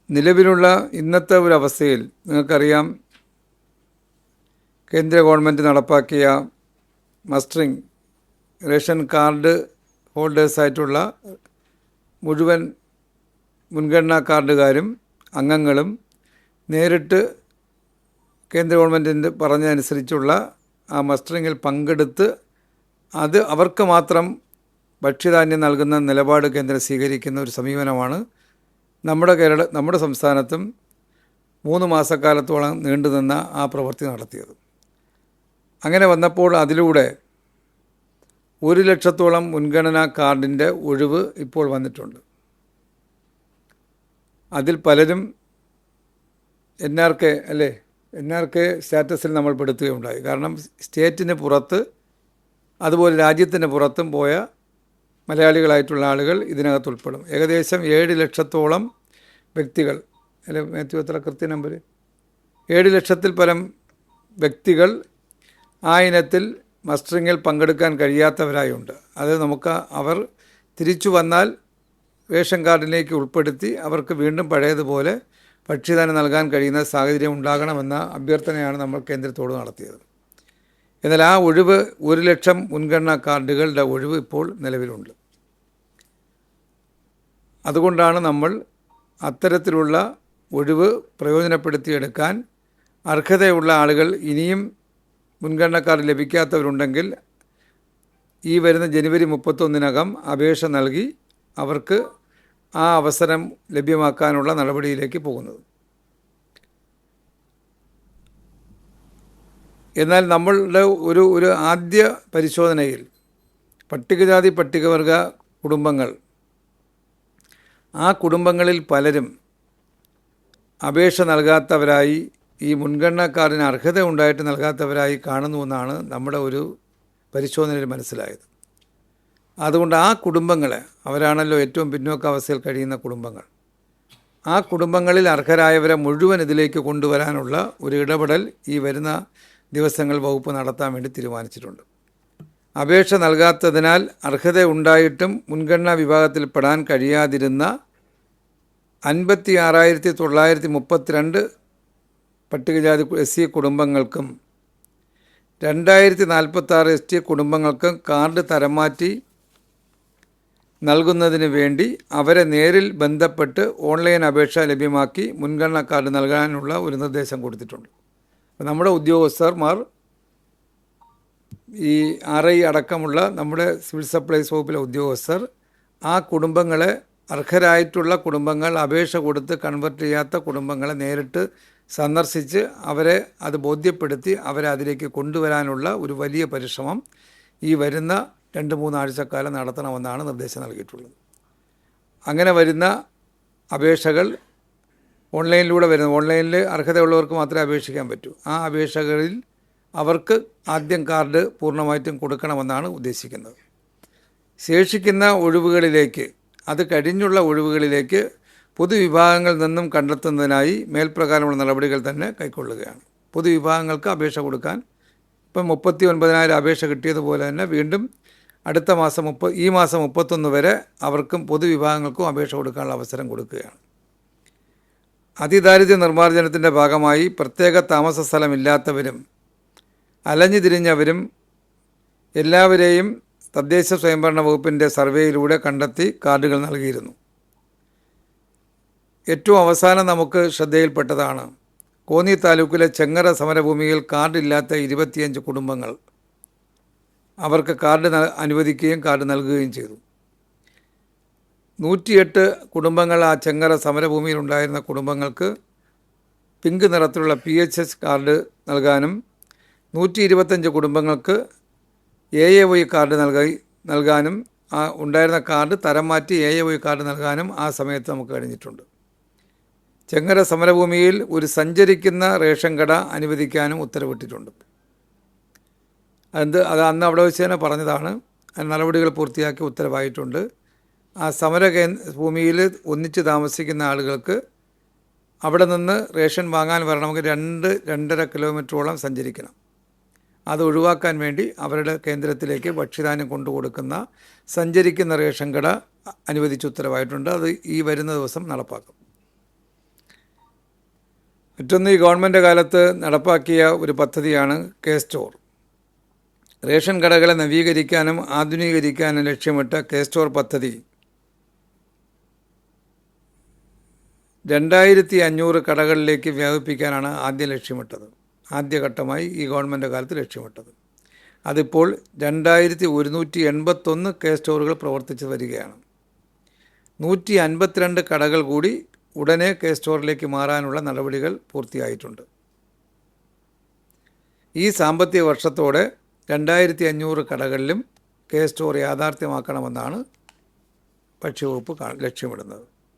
നിലവിലുള്ള ഇന്നത്തെ ഒരു അവസ്ഥയിൽ നിങ്ങൾക്കറിയാം, കേന്ദ്ര ഗവൺമെൻറ് നടപ്പാക്കിയ മസ്റ്ററിംഗ് റേഷൻ കാർഡ് ഹോൾഡേഴ്സായിട്ടുള്ള മുഴുവൻ മുൻഗണനാ കാർഡുകാരും അംഗങ്ങളും നേരിട്ട് കേന്ദ്ര ഗവൺമെൻറ്റിൻ്റെ പറഞ്ഞതനുസരിച്ചുള്ള ആ മസ്റ്ററിങ്ങിൽ പങ്കെടുത്ത് അത് അവർക്ക് മാത്രം ഭക്ഷ്യധാന്യം നൽകുന്ന നിലപാട് കേന്ദ്രം സ്വീകരിക്കുന്ന ഒരു സമീപനമാണ് നമ്മുടെ സംസ്ഥാനത്തും 3 മാസക്കാലത്തോളം നീണ്ടുനിന്ന ആ പ്രവൃത്തി നടത്തിയത്. അങ്ങനെ വന്നപ്പോൾ അതിലൂടെ 1 ലക്ഷത്തോളം മുൻഗണനാ കാർഡിൻ്റെ ഒഴിവ് ഇപ്പോൾ വന്നിട്ടുണ്ട്. അതിൽ പലരും NRK സ്റ്റാറ്റസിൽ നമ്മൾ പെടുത്തുകയുണ്ടായി. കാരണം സ്റ്റേറ്റിന് പുറത്ത് അതുപോലെ രാജ്യത്തിന് പുറത്തും പോയ മലയാളികളായിട്ടുള്ള ആളുകൾ ഇതിനകത്ത് ഉൾപ്പെടും. ഏകദേശം 7 ലക്ഷത്തോളം വ്യക്തികൾ, എത്ര കൃത്യ നമ്പർ, 7 ലക്ഷത്തിൽ പരം വ്യക്തികൾ ആ ഇനത്തിൽ മസ്റ്ററിങ്ങിൽ പങ്കെടുക്കാൻ കഴിയാത്തവരായുണ്ട്. അത് അവർ തിരിച്ചു വന്നാൽ റേഷൻ കാർഡിലേക്ക് ഉൾപ്പെടുത്തി അവർക്ക് വീണ്ടും പഴയതുപോലെ ഭക്ഷ്യധാന്യം നൽകാൻ കഴിയുന്ന സാഹചര്യം ഉണ്ടാകണമെന്ന അഭ്യർത്ഥനയാണ് നമ്മൾ കേന്ദ്രത്തോട് നടത്തിയത്. എന്നാൽ ആ ഒഴിവ് 1 ലക്ഷം മുൻഗണനാ കാർഡുകളുടെ ഒഴിവ് ഇപ്പോൾ നിലവിലുണ്ട്. അതുകൊണ്ടാണ് നമ്മൾ അത്തരത്തിലുള്ള ഒഴിവ് പ്രയോജനപ്പെടുത്തിയെടുക്കാൻ അർഹതയുള്ള ആളുകൾ ഇനിയും മുൻഗണനാ കാർഡ് ലഭിക്കാത്തവരുണ്ടെങ്കിൽ ഈ വരുന്ന ജനുവരി 31-നകം അപേക്ഷ നൽകി അവർക്ക് ആ അവസരം ലഭ്യമാക്കാനുള്ള നടപടിയിലേക്ക് പോകുന്നത്. എന്നാൽ നമ്മളുടെ ഒരു ആദ്യ പരിശോധനയിൽ പട്ടികജാതി പട്ടികവർഗ കുടുംബങ്ങൾ, ആ കുടുംബങ്ങളിൽ പലരും അപേക്ഷ നൽകാത്തവരായി, ഈ മുൻഗണനാ കാർഡിന് അർഹത ഉണ്ടായിട്ട് നൽകാത്തവരായി കാണുന്നുവെന്നാണ് നമ്മുടെ ഒരു പരിശോധനയിൽ മനസ്സിലായത്. അതുകൊണ്ട് ആ കുടുംബങ്ങളെ, അവരാണല്ലോ ഏറ്റവും പിന്നോക്കാവസ്ഥയിൽ കഴിയുന്ന കുടുംബങ്ങൾ, ആ കുടുംബങ്ങളിൽ അർഹരായവരെ മുഴുവൻ ഇതിലേക്ക് കൊണ്ടുവരാനുള്ള ഒരു ഇടപെടൽ ഈ വരുന്ന ദിവസങ്ങൾ വകുപ്പ് നടത്താൻ വേണ്ടി തീരുമാനിച്ചിട്ടുണ്ട്. അപേക്ഷ നൽകാത്തതിനാൽ അർഹത ഉണ്ടായിട്ടും മുൻഗണനാ വിഭാഗത്തിൽപ്പെടാൻ കഴിയാതിരുന്ന 56,932 പട്ടികജാതി SC കുടുംബങ്ങൾക്കും 2046 ST കുടുംബങ്ങൾക്കും കാർഡ് തരം മാറ്റി നൽകുന്നതിന് വേണ്ടി അവരെ നേരിൽ ബന്ധപ്പെട്ട് ഓൺലൈൻ അപേക്ഷ ലഭ്യമാക്കി മുൻഗണനാ കാർഡ് നൽകാനുള്ള ഒരു നിർദ്ദേശം കൊടുത്തിട്ടുണ്ട്. നമ്മുടെ ഉദ്യോഗസ്ഥന്മാർ, ഈ RI അടക്കമുള്ള നമ്മുടെ സിവിൽ സപ്ലൈസ് വകുപ്പിലെ ഉദ്യോഗസ്ഥർ ആ കുടുംബങ്ങളെ, അർഹരായിട്ടുള്ള കുടുംബങ്ങൾ, അപേക്ഷ കൊടുത്ത് കൺവെർട്ട് ചെയ്യാത്ത കുടുംബങ്ങളെ നേരിട്ട് സന്ദർശിച്ച് അവരെ അത് ബോധ്യപ്പെടുത്തി അവരെ അതിലേക്ക് കൊണ്ടുവരാനുള്ള ഒരു വലിയ പരിശ്രമം ഈ വരുന്ന 2-3 ആഴ്ചക്കാലം നടത്തണമെന്നാണ് നിർദ്ദേശം നൽകിയിട്ടുള്ളത്. അങ്ങനെ വരുന്ന അപേക്ഷകൾ ഓൺലൈനിലൂടെ വരുന്നത്, ഓൺലൈനിൽ അർഹതയുള്ളവർക്ക് മാത്രമേ അപേക്ഷിക്കാൻ പറ്റൂ. ആ അപേക്ഷകളിൽ അവർക്ക് ആദ്യം കാർഡ് പൂർണ്ണമായിട്ടും കൊടുക്കണമെന്നാണ് ഉദ്ദേശിക്കുന്നത്. ശേഷിക്കുന്ന ഒഴിവുകളിലേക്ക്, അത് കഴിഞ്ഞുള്ള ഒഴിവുകളിലേക്ക് പൊതുവിഭാഗങ്ങളിൽ നിന്നും കണ്ടെത്തുന്നതിനായി മേൽപ്രകാരമുള്ള നടപടികൾ തന്നെ കൈക്കൊള്ളുകയാണ്. പൊതുവിഭാഗങ്ങൾക്ക് അപേക്ഷ കൊടുക്കാൻ ഇപ്പം 39,000 അപേക്ഷ കിട്ടിയതുപോലെ തന്നെ വീണ്ടും അടുത്ത മാസം ഈ മാസം 31 വരെ അവർക്കും പൊതുവിഭാഗങ്ങൾക്കും അപേക്ഷ കൊടുക്കാനുള്ള അവസരം കൊടുക്കുകയാണ്. അതിദാരിദ്ര്യ നിർമ്മാർജ്ജനത്തിൻ്റെ ഭാഗമായി പ്രത്യേക താമസ സ്ഥലമില്ലാത്തവരും അലഞ്ഞു തിരിഞ്ഞവരും എല്ലാവരെയും തദ്ദേശ സ്വയംഭരണ വകുപ്പിൻ്റെ സർവേയിലൂടെ കണ്ടെത്തി കാർഡുകൾ നൽകിയിരുന്നു. ഏറ്റവും അവസാനം നമുക്ക് ശ്രദ്ധയിൽപ്പെട്ടതാണ് കോന്നി താലൂക്കിലെ ചെങ്ങറ സമരഭൂമിയിൽ കാർഡില്ലാത്ത 25 കുടുംബങ്ങൾ. അവർക്ക് കാർഡ് അനുവദിക്കുകയും കാർഡ് നൽകുകയും ചെയ്തു. 108 കുടുംബങ്ങൾ ആ ചെങ്ങറ സമരഭൂമിയിൽ ഉണ്ടായിരുന്ന കുടുംബങ്ങൾക്ക് പിങ്ക് നിറത്തിലുള്ള PHS കാർഡ് നൽകാനും 125 കുടുംബങ്ങൾക്ക് AAY കാർഡ് നൽകാനും ആ ഉണ്ടായിരുന്ന കാർഡ് തരം മാറ്റി AAY കാർഡ് നൽകാനും ആ സമയത്ത് നമുക്ക് കഴിഞ്ഞിട്ടുണ്ട്. ചെങ്ങറ സമരഭൂമിയിൽ ഒരു സഞ്ചരിക്കുന്ന റേഷൻ കട അനുവദിക്കാനും ഉത്തരവിട്ടിട്ടുണ്ട്. അത് അന്ന് അവിടെ വെച്ച് തന്നെ പറഞ്ഞതാണ്. നടപടികൾ പൂർത്തിയാക്കി ഉത്തരവായിട്ടുണ്ട്. ആ ഭൂമിയിൽ ഒന്നിച്ച് താമസിക്കുന്ന ആളുകൾക്ക് അവിടെ നിന്ന് റേഷൻ വാങ്ങാൻ വരണമെങ്കിൽ 2-2.5 കിലോമീറ്ററോളം സഞ്ചരിക്കണം. അത് ഒഴിവാക്കാൻ വേണ്ടി അവരുടെ കേന്ദ്രത്തിലേക്ക് ഭക്ഷ്യധാന്യം കൊണ്ടുകൊടുക്കുന്ന സഞ്ചരിക്കുന്ന റേഷൻ കട അനുവദിച്ച് ഉത്തരവായിട്ടുണ്ട്. അത് ഈ വരുന്ന ദിവസം നടപ്പാക്കും. മറ്റൊന്ന്, ഈ ഗവൺമെൻറ് കാലത്ത് നടപ്പാക്കിയ ഒരു പദ്ധതിയാണ് കെ സ്റ്റോർ. റേഷൻ കടകളെ നവീകരിക്കാനും ആധുനീകരിക്കാനും ലക്ഷ്യമിട്ട കെ സ്റ്റോർ പദ്ധതി 2500 കടകളിലേക്ക് വ്യാപിപ്പിക്കാനാണ് ആദ്യം ലക്ഷ്യമിട്ടത്. ആദ്യഘട്ടമായി ഈ ഗവൺമെൻറ് കാലത്ത് ലക്ഷ്യമിട്ടത്. അതിപ്പോൾ 2181 കെ സ്റ്റോറുകൾ പ്രവർത്തിച്ചു വരികയാണ്. 152 കടകൾ കൂടി ഉടനെ കെ സ്റ്റോറിലേക്ക് മാറാനുള്ള നടപടികൾ പൂർത്തിയായിട്ടുണ്ട്. ഈ സാമ്പത്തിക വർഷത്തോടെ 2500 കടകളിലും കെ സ്റ്റോർ യാഥാർത്ഥ്യമാക്കണമെന്നാണ് ഭക്ഷ്യവകുപ്പ് ലക്ഷ്യമിടുന്നത്.